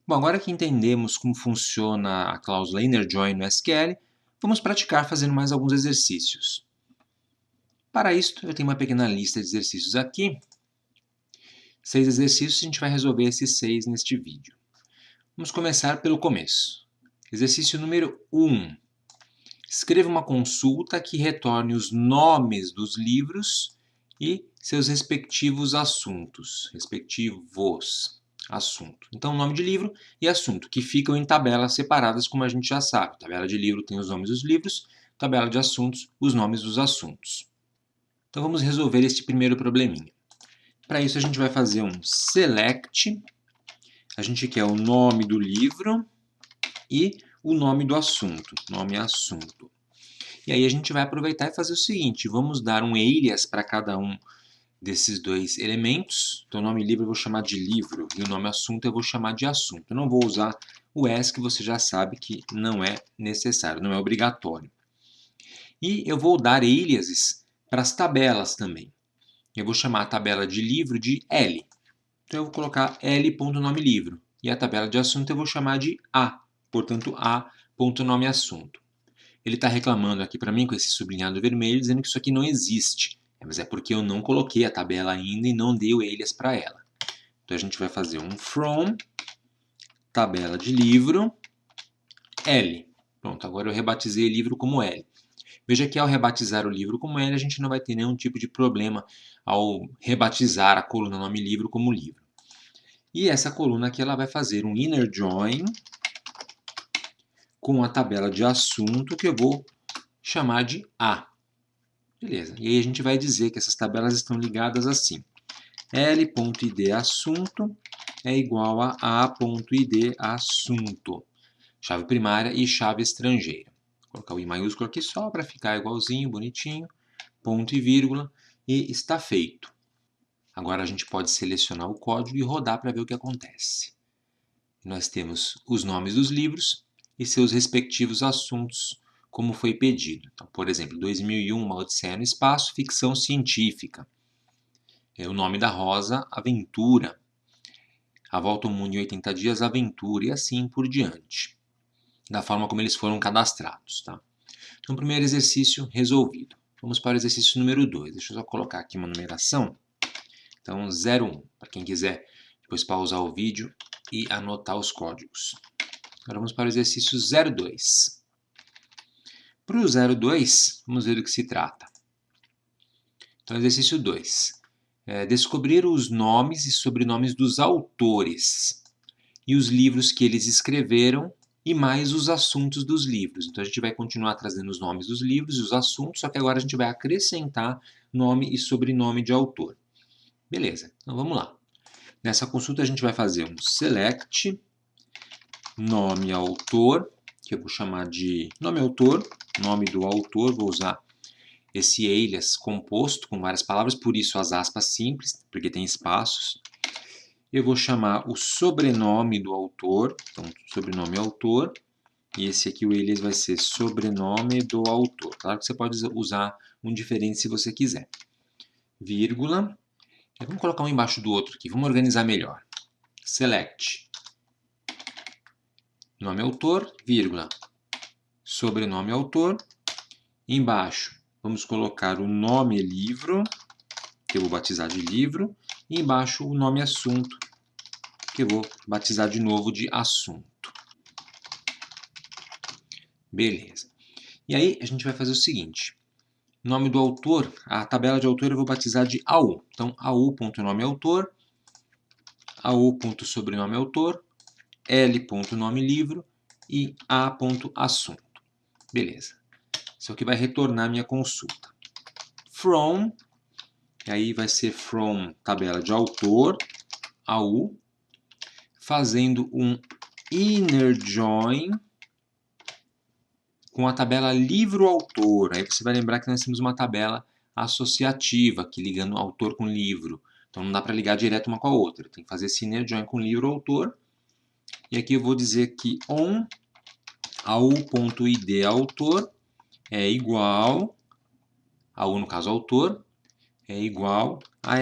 Bom, agora que entendemos como funciona a cláusula inner join no SQL, vamos praticar fazendo mais alguns exercícios. Para isso, eu tenho uma pequena lista de exercícios aqui. 6 exercícios, a gente vai resolver esses 6 neste vídeo. Vamos começar pelo começo. Exercício número 1. Escreva uma consulta que retorne os nomes dos livros e seus respectivos assuntos. Então, nome de livro e assunto, que ficam em tabelas separadas, como a gente já sabe. Tabela de livro tem os nomes dos livros, tabela de assuntos, os nomes dos assuntos. Então, vamos resolver este primeiro probleminha. Para isso, a gente vai fazer um select. A gente quer o nome do livro e o nome do assunto. Nome assunto. E aí, a gente vai aproveitar e fazer o seguinte. Vamos dar um alias para cada um desses dois elementos. Então, o nome livro eu vou chamar de livro e o nome assunto eu vou chamar de assunto. Eu não vou usar o as, que você já sabe que não é necessário, não é obrigatório. E eu vou dar aliases para as tabelas também. Eu vou chamar a tabela de livro de L. Então, eu vou colocar L.nomelivro. E a tabela de assunto eu vou chamar de A. Portanto, A.nomeassunto. Ele está reclamando aqui para mim com esse sublinhado vermelho, dizendo que isso aqui não existe. Mas é porque eu não coloquei a tabela ainda e não dei o alias para ela. Então, a gente vai fazer um from, tabela de livro, L. Pronto, agora eu rebatizei o livro como L. Veja que ao rebatizar o livro como L, a gente não vai ter nenhum tipo de problema ao rebatizar a coluna nome livro como livro. E essa coluna aqui ela vai fazer um inner join com a tabela de assunto que eu vou chamar de A. Beleza, e aí a gente vai dizer que essas tabelas estão ligadas assim. L.id assunto é igual a A.id assunto. Chave primária e chave estrangeira. Vou colocar o I maiúsculo aqui só para ficar igualzinho, bonitinho. Ponto e vírgula. E está feito. Agora a gente pode selecionar o código e rodar para ver o que acontece. Nós temos os nomes dos livros e seus respectivos assuntos, como foi pedido. Então, por exemplo, 2001, Uma Odisseia no Espaço, ficção científica. O nome da Rosa, Aventura. A Volta ao Mundo em 80 Dias, Aventura, e assim por diante. Da forma como eles foram cadastrados. Tá? Então, primeiro exercício resolvido. Vamos para o exercício número 2. Deixa eu só colocar aqui uma numeração. Então, 01, para quem quiser depois pausar o vídeo e anotar os códigos. Agora vamos para o exercício 02. Para o 02, vamos ver do que se trata. Então, exercício 2. Descobrir os nomes e sobrenomes dos autores e os livros que eles escreveram e mais os assuntos dos livros. Então, a gente vai continuar trazendo os nomes dos livros e os assuntos, só que agora a gente vai acrescentar nome e sobrenome de autor. Beleza, então vamos lá. Nessa consulta a gente vai fazer um select, nome autor, que eu vou chamar de nome autor, nome do autor, vou usar esse alias composto com várias palavras, por isso as aspas simples, porque tem espaços. Eu vou chamar o sobrenome do autor, então sobrenome autor, e esse aqui o alias vai ser sobrenome do autor. Claro que você pode usar um diferente se você quiser. Vírgula. Vamos colocar um embaixo do outro aqui, vamos organizar melhor. Select. Nome autor, vírgula. Sobrenome autor. Embaixo, vamos colocar o nome livro, que eu vou batizar de livro. E embaixo o nome assunto, que eu vou batizar de novo de assunto. Beleza. E aí a gente vai fazer o seguinte. Nome do autor, a tabela de autor eu vou batizar de AU. Então, AU.nome autor, AU.sobrenome autor, L.nome livro e A.assunto. Beleza. Isso aqui vai retornar a minha consulta. From, aí vai ser from tabela de autor, AU, fazendo um inner join com a tabela livro-autor. Aí você vai lembrar que nós temos uma tabela associativa, aqui ligando autor com livro. Então não dá para ligar direto uma com a outra. Tem que fazer esse inner join com livro-autor. E aqui eu vou dizer que on au.id autor é igual, AU no caso autor, é igual a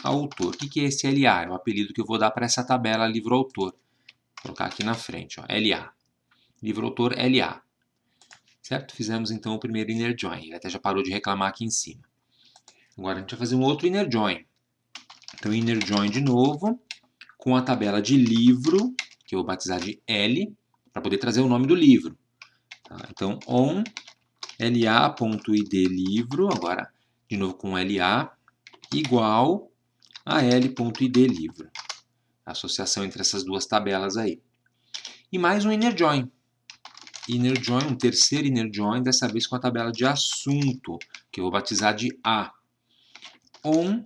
autor. O que é esse LA? É o apelido que eu vou dar para essa tabela livro-autor. Vou colocar aqui na frente, ó, LA. Livro-autor LA. Certo? Fizemos então o primeiro inner join. Ele até já parou de reclamar aqui em cima. Agora a gente vai fazer um outro inner join. Então, inner join de novo, com a tabela de livro, que eu vou batizar de L, para poder trazer o nome do livro. Tá? Então, on la.id livro, agora de novo com LA, igual a l.id livro. A associação entre essas duas tabelas aí. E mais um inner join. Inner join, um terceiro inner join, dessa vez com a tabela de assunto, que eu vou batizar de A. On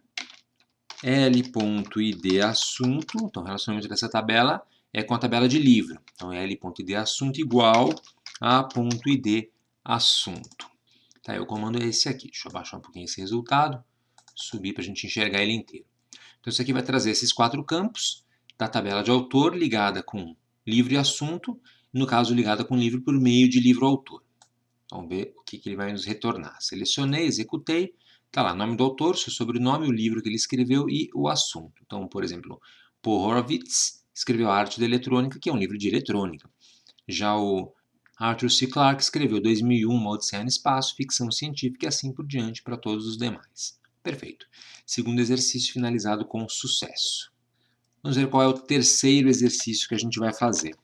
l.id assunto, então o relacionamento dessa tabela é com a tabela de livro. Então, l.id assunto igual a .id assunto. Tá, o comando é esse aqui. Deixa eu abaixar um pouquinho esse resultado, subir para a gente enxergar ele inteiro. Então, isso aqui vai trazer esses 4 campos da tabela de autor ligada com livro e assunto, no caso ligada com livro por meio de livro-autor. Vamos ver o que ele vai nos retornar. Selecionei, executei, está lá, nome do autor, seu sobrenome, o livro que ele escreveu e o assunto. Então, por exemplo, Paul Horowitz escreveu A Arte da Eletrônica, que é um livro de eletrônica. Já o Arthur C. Clarke escreveu 2001, Uma Odisseia no Espaço, ficção científica e assim por diante para todos os demais. Perfeito. Segundo exercício finalizado com sucesso. Vamos ver qual é o terceiro exercício que a gente vai fazer.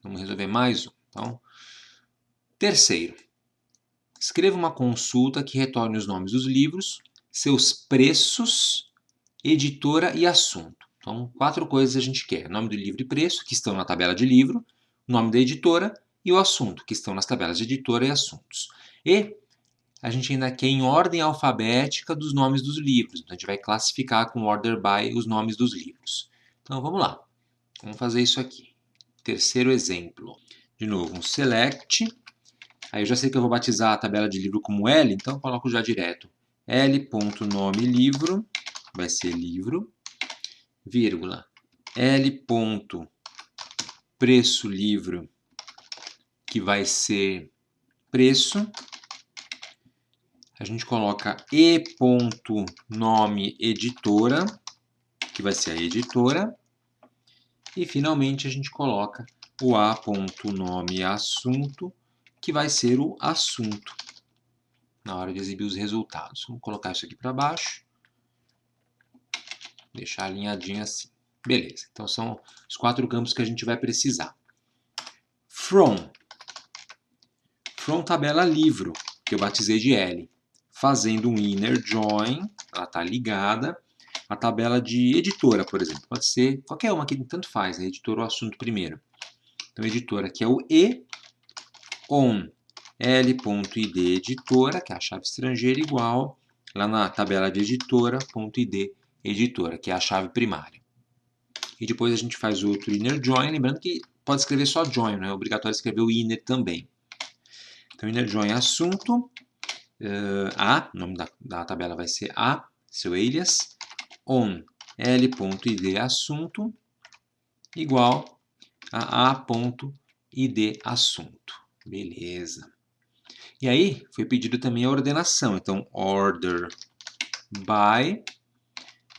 Vamos resolver mais um. Então, terceiro. Escreva uma consulta que retorne os nomes dos livros, seus preços, editora e assunto. Então, 4 coisas a gente quer. Nome do livro e preço, que estão na tabela de livro, nome da editora e o assunto, que estão nas tabelas de editora e assuntos. E a gente ainda quer em ordem alfabética dos nomes dos livros. Então, a gente vai classificar com order by os nomes dos livros. Então, vamos lá. Vamos fazer isso aqui. Terceiro exemplo. De novo, um select. Aí eu já sei que eu vou batizar a tabela de livro como L, então eu coloco já direto L.nome livro, vai ser livro, vírgula, L.preço livro, que vai ser preço. A gente coloca E.nome editora, que vai ser a editora. E finalmente a gente coloca o A.nome assunto, que vai ser o assunto, na hora de exibir os resultados. Vamos colocar isso aqui para baixo, deixar alinhadinho assim. Beleza, então são os 4 campos que a gente vai precisar. From tabela livro, que eu batizei de L, fazendo um inner join, ela está ligada, a tabela de editora, por exemplo, pode ser qualquer uma que tanto faz, a editora ou assunto primeiro. Então, editora aqui é o E, on L.id editora, que é a chave estrangeira, igual lá na tabela de editora.id editora, que é a chave primária. E depois a gente faz outro inner join, lembrando que pode escrever só join, não é obrigatório escrever o inner também. Então, inner join assunto, A, o nome da tabela vai ser A, seu alias, on L.id assunto, igual a A.id assunto. Beleza. E aí, foi pedido também a ordenação. Então, order by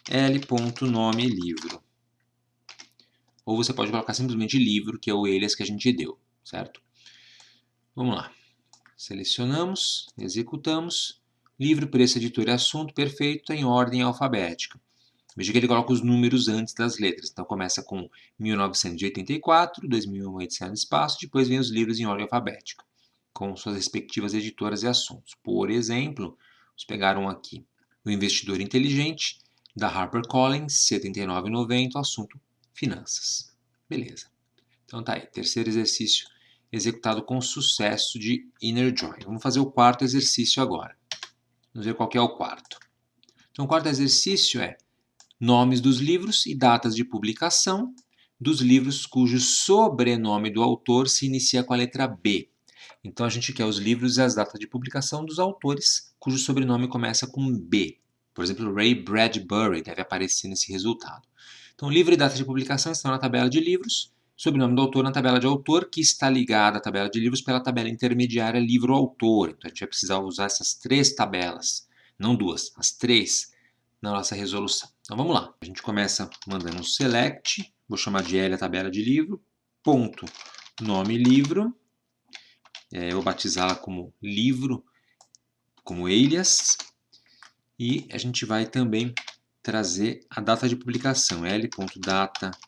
L.nome livro. Ou você pode colocar simplesmente livro, que é o alias que a gente deu, certo? Vamos lá. Selecionamos, executamos. Livro, preço, editor e assunto, perfeito, em ordem alfabética. Veja que ele coloca os números antes das letras. Então, começa com 1984, 2001, Uma Odisseia no Espaço, depois vem os livros em ordem alfabética, com suas respectivas editoras e assuntos. Por exemplo, vamos pegar um aqui. O Investidor Inteligente, da HarperCollins, R$ 79,90, assunto finanças. Beleza. Então tá aí, terceiro exercício executado com sucesso de inner join. Vamos fazer o quarto exercício agora. Vamos ver qual que é o quarto. Então o quarto exercício é nomes dos livros e datas de publicação dos livros cujo sobrenome do autor se inicia com a letra B. Então, a gente quer os livros e as datas de publicação dos autores cujo sobrenome começa com B. Por exemplo, Ray Bradbury deve aparecer nesse resultado. Então, livro e data de publicação estão na tabela de livros, sobrenome do autor na tabela de autor, que está ligada à tabela de livros pela tabela intermediária livro-autor. Então, a gente vai precisar usar essas 3 tabelas, não 2, as 3, na nossa resolução. Então vamos lá. A gente começa mandando um select, vou chamar de L a tabela de livro, ponto nome livro, eu vou batizá-la como livro, como alias, e a gente vai também trazer a data de publicação, l.datapub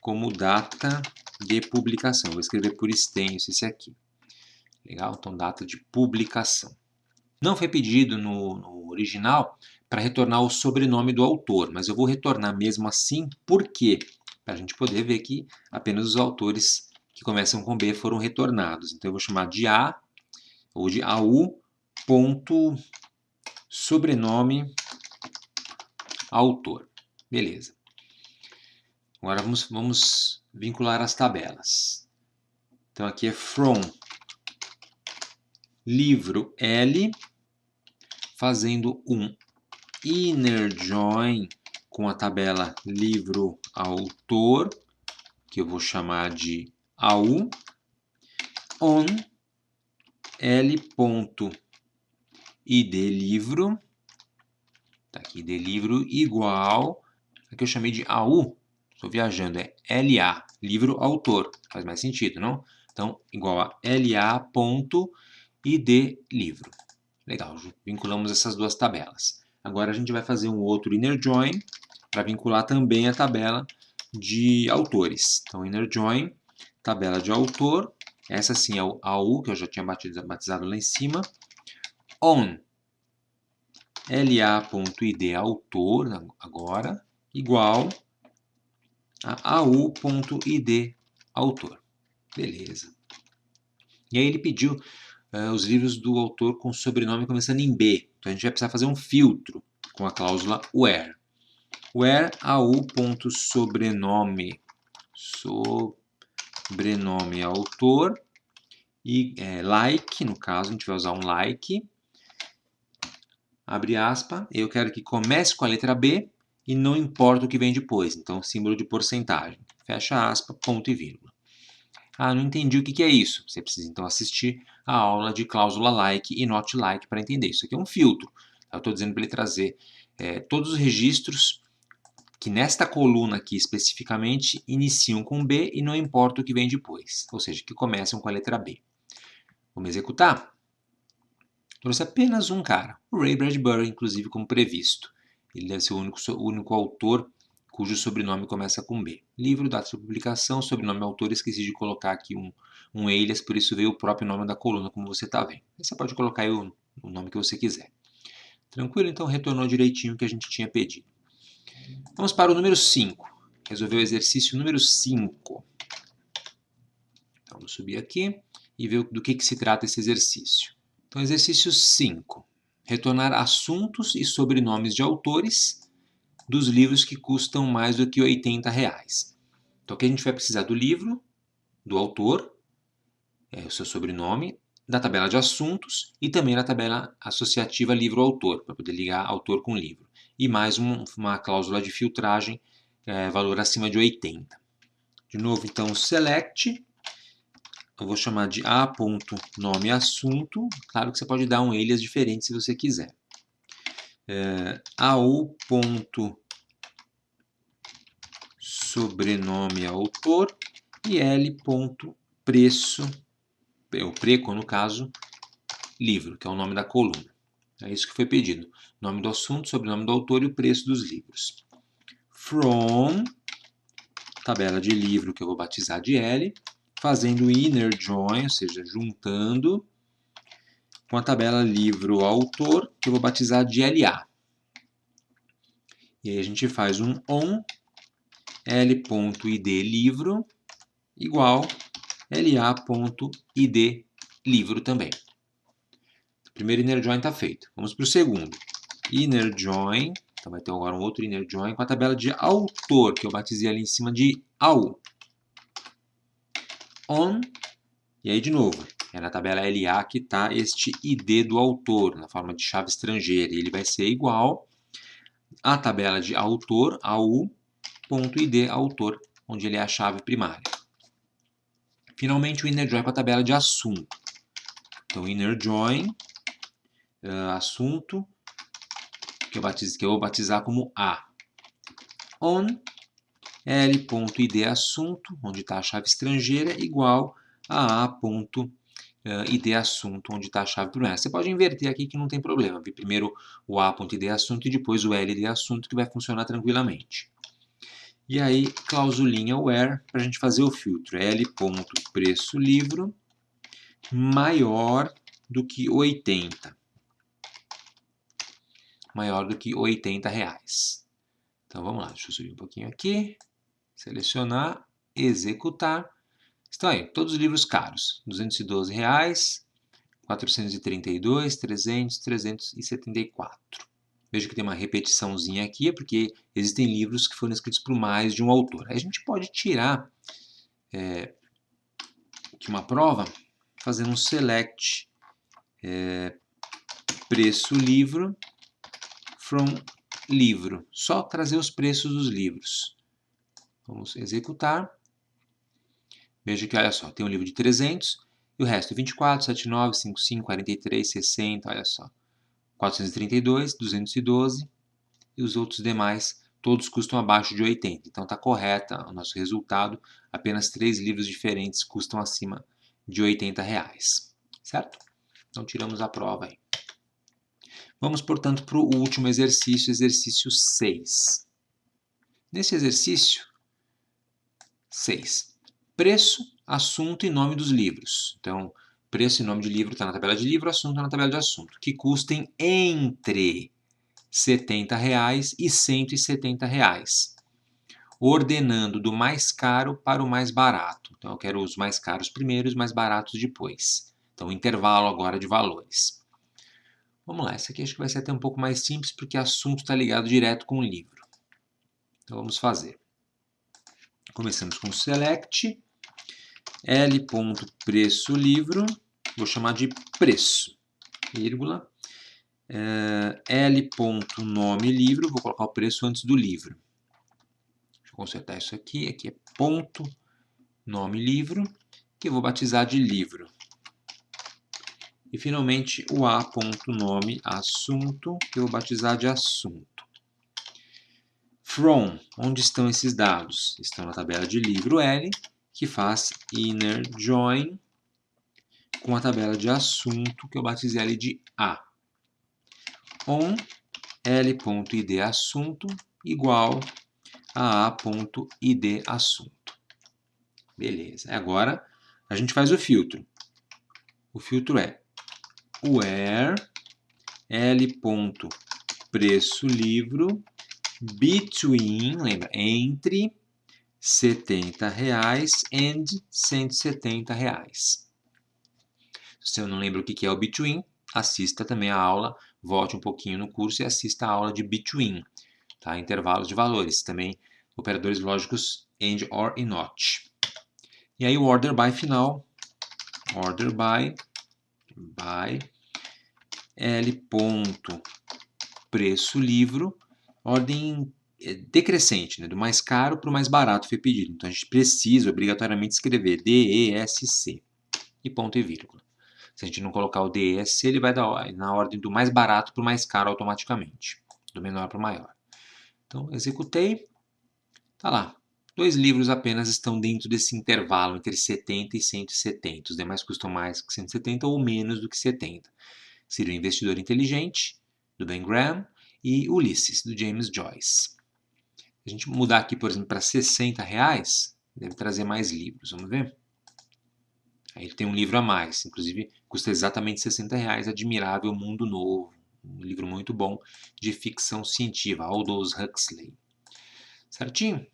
como data de publicação. Vou escrever por extenso esse aqui. Legal? Então, data de publicação. Não foi pedido no original para retornar o sobrenome do autor, mas eu vou retornar mesmo assim, por quê? Para a gente poder ver que apenas os autores que começam com B foram retornados. Então, eu vou chamar de A, ou de AU, ponto, sobrenome, autor. Beleza. Agora vamos vincular as tabelas. Então, aqui é from livro L, fazendo um inner join com a tabela livro autor, que eu vou chamar de AU, on L.id livro, tá aqui, id livro igual, aqui eu chamei de AU, estou viajando, é LA, livro autor, faz mais sentido, não? Então, igual a LA.id livro. Legal, vinculamos essas duas tabelas. Agora a gente vai fazer um outro inner join para vincular também a tabela de autores. Então, inner join, tabela de autor, essa sim é o AU, que eu já tinha batizado lá em cima, on la.id autor, agora, igual a au.id autor. Beleza. E aí ele pediu os livros do autor com sobrenome começando em B. Então a gente vai precisar fazer um filtro com a cláusula where. Where au.sobrenome autor e like, no caso a gente vai usar um like, abre aspas, eu quero que comece com a letra B e não importa o que vem depois, então símbolo de porcentagem, fecha aspas, ponto e vírgula. Ah, não entendi o que é isso. Você precisa então assistir a aula de cláusula like e not like para entender. Isso aqui é um filtro. Eu estou dizendo para ele trazer todos os registros que nesta coluna aqui especificamente iniciam com B e não importa o que vem depois. Ou seja, que começam com a letra B. Vamos executar? Trouxe apenas um cara, o Ray Bradbury, inclusive como previsto. Ele deve ser o único autor cujo sobrenome começa com B. Livro, data de publicação, sobrenome autor, esqueci de colocar aqui um alias, por isso veio o próprio nome da coluna, como você está vendo. Aí você pode colocar aí o nome que você quiser. Tranquilo? Então retornou direitinho o que a gente tinha pedido. Vamos para o número 5. Resolver o exercício número 5. Então, vamos subir aqui e ver do que se trata esse exercício. Então, exercício 5. Retornar assuntos e sobrenomes de autores dos livros que custam mais do que R$80. Então aqui a gente vai precisar do livro, do autor, o seu sobrenome, da tabela de assuntos e também da tabela associativa livro-autor, para poder ligar autor com livro. E mais uma cláusula de filtragem, valor acima de 80. De novo, então, select, eu vou chamar de a.nome assunto, claro que você pode dar um alias diferente se você quiser. au.sobrenome autor e l.preço, o preco no caso, livro, que é o nome da coluna. É isso que foi pedido. Nome do assunto, sobrenome do autor e o preço dos livros. From, tabela de livro que eu vou batizar de L, fazendo inner join, ou seja, juntando com a tabela livro autor, que eu vou batizar de LA. E aí a gente faz um on l.id livro igual la.id livro também. O primeiro inner join está feito. Vamos para o segundo. Inner join, então vai ter agora um outro inner join com a tabela de autor, que eu batizei ali em cima de AU. On, e aí de novo, é na tabela LA que está este ID do autor, na forma de chave estrangeira. E ele vai ser igual à tabela de autor, AU.id autor, onde ele é a chave primária. Finalmente, o inner join com a tabela de assunto. Então, inner join, assunto, que eu vou batizar como A. On L.id assunto, onde está a chave estrangeira, igual a A.id assunto, onde está a chave primária. Você pode inverter aqui que não tem problema. Primeiro o A.id assunto e depois o L de assunto, que vai funcionar tranquilamente. E aí, clausulinha where, para a gente fazer o filtro. L.preço livro maior do que 80. Maior do que 80 reais. Então vamos lá, deixa eu subir um pouquinho aqui. Selecionar, executar. Estão aí, todos os livros caros. R$ 212, R$ 432, 300, 374. Veja que tem uma repetiçãozinha aqui, é porque existem livros que foram escritos por mais de um autor. Aí a gente pode tirar aqui uma prova, fazendo um select preço livro from livro. Só trazer os preços dos livros. Vamos executar. Veja que, olha só, tem um livro de 300 e o resto 24, 79, 55, 43, 60, olha só. 432, 212 e os outros demais, todos custam abaixo de 80. Então está correta o nosso resultado, apenas 3 livros diferentes custam acima de 80 reais. Certo? Então tiramos a prova aí. Vamos, portanto, para o último exercício, exercício 6. Nesse exercício 6, preço, assunto e nome dos livros. Então, preço e nome de livro está na tabela de livro, assunto está na tabela de assunto, que custem entre R$ 70 reais e R$ 170 reais, ordenando do mais caro para o mais barato. Então, eu quero os mais caros primeiro e os mais baratos depois. Então, intervalo agora de valores. Vamos lá, essa aqui acho que vai ser até um pouco mais simples, porque o assunto está ligado direto com o livro. Então, vamos fazer. Começamos com select, L.preço livro, vou chamar de preço, vírgula, L.nome livro, vou colocar o preço antes do livro. Deixa eu consertar isso aqui, aqui é ponto nome livro, que eu vou batizar de livro. E finalmente o A.nome assunto, que eu vou batizar de assunto. From, onde estão esses dados? Estão na tabela de livro L, que faz inner join com a tabela de assunto, que eu batizei ali de A. On L.id assunto igual a A.id assunto. Beleza. Agora a gente faz o filtro. O filtro é where L.preço livro between, lembra, entre R$ 70 and R$ 170. Se você não lembra o que é o between, assista também a aula, volte um pouquinho no curso e assista a aula de between, tá? Intervalos de valores, também operadores lógicos and, or e not. E aí o order by final, order by L.preço livro, ordem decrescente, né? Do mais caro para o mais barato foi pedido. Então a gente precisa obrigatoriamente escrever DESC e ponto e vírgula. Se a gente não colocar o DESC, ele vai dar na ordem do mais barato para o mais caro automaticamente, do menor para o maior. Então executei, tá lá. 2 livros apenas estão dentro desse intervalo entre 70 e 170. Os demais custam mais que 170 ou menos do que 70. Seria o Investidor Inteligente, do Ben Graham, e Ulisses, do James Joyce. Se a gente mudar aqui, por exemplo, para 60 reais, deve trazer mais livros. Vamos ver? Aí ele tem um livro a mais, inclusive custa exatamente 60 reais, Admirável Mundo Novo. Um livro muito bom de ficção científica, Aldous Huxley. Certinho?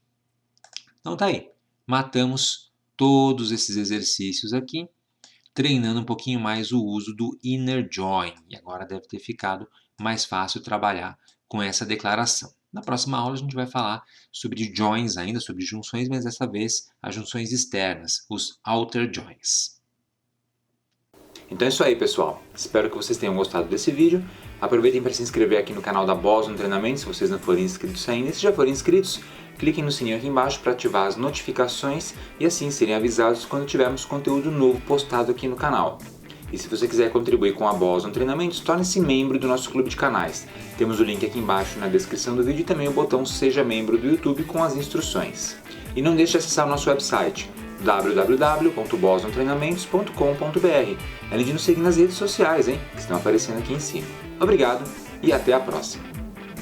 Então tá aí. Matamos todos esses exercícios aqui, treinando um pouquinho mais o uso do inner join. E agora deve ter ficado mais fácil trabalhar com essa declaração. Na próxima aula a gente vai falar sobre joins ainda, sobre junções, mas dessa vez as junções externas, os outer joins. Então é isso aí, pessoal. Espero que vocês tenham gostado desse vídeo. Aproveitem para se inscrever aqui no canal da Boston Treinamento, se vocês não forem inscritos ainda. E se já forem inscritos, cliquem no sininho aqui embaixo para ativar as notificações e assim serem avisados quando tivermos conteúdo novo postado aqui no canal. E se você quiser contribuir com a Boston Treinamentos, torne-se membro do nosso clube de canais. Temos o link aqui embaixo na descrição do vídeo e também o botão Seja Membro do YouTube com as instruções. E não deixe de acessar o nosso website www.bostontreinamentos.com.br, além de nos seguir nas redes sociais, que estão aparecendo aqui em cima. Obrigado e até a próxima!